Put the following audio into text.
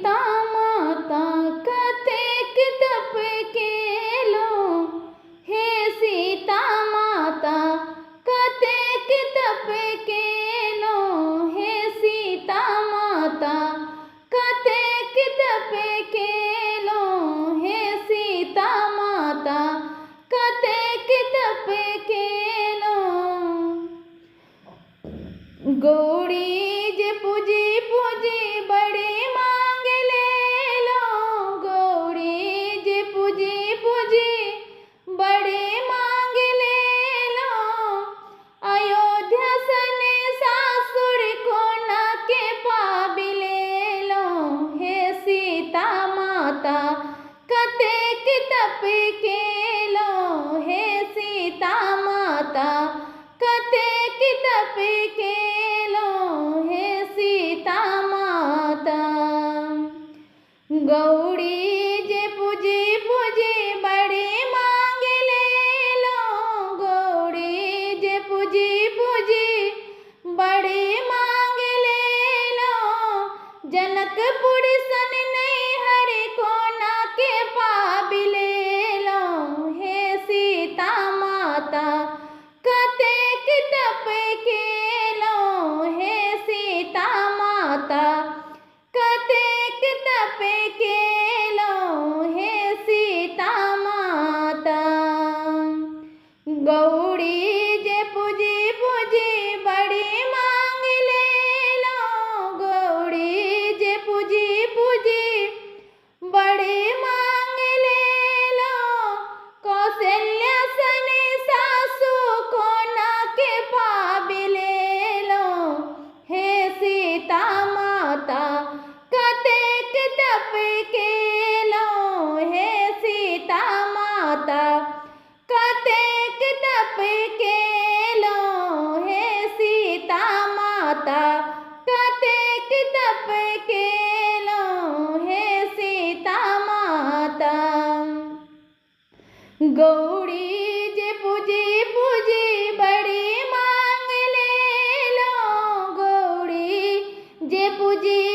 सीता माता कतेक तप केलो, हे सीता माता कतेक तप केलो, हे सीता माता कतेक तप केलो, हे सीता माता कतेक तप केलो। गौड़ी जे पूजी पूजी बड़ी मांग ले लो, गौड़ी जे पूजी पूजी बड़ी मांग ले लो। अयोध्या सने सासुर को न के पाबी ले लो, हे सीता माता कतेक तप केलो, हे सीता माता कतेक तप केलो, हे सीता माता। गौड़ी जे पूजी पूजी बड़ी मांग ले लो, गौड़ी जे पूजी पूजी बड़ी मांग ले लो। जनकपुर सन नैहर को न के पाबी ले लो, हे सीता माता कतेक तप केलो, हे सीता माता कतेक तप केलो, हे सीता माता। गौड़ी जे पूजी पूजी बड़ी मांग ले लो, गौड़ी जे पूजी पूजी बड़ी मांग ले लो। कौशल्या सने सासु को न के पाबी ले लो, हे सीता माता कतेक तप केलो, हे सीता माता कतेक तप केलो, हे सीता माता कतेक तप केलो, हे सीता माता। गौड़ी जे पूजी पूजी बड़ी मांग ले लो, गौड़ी जे पूजी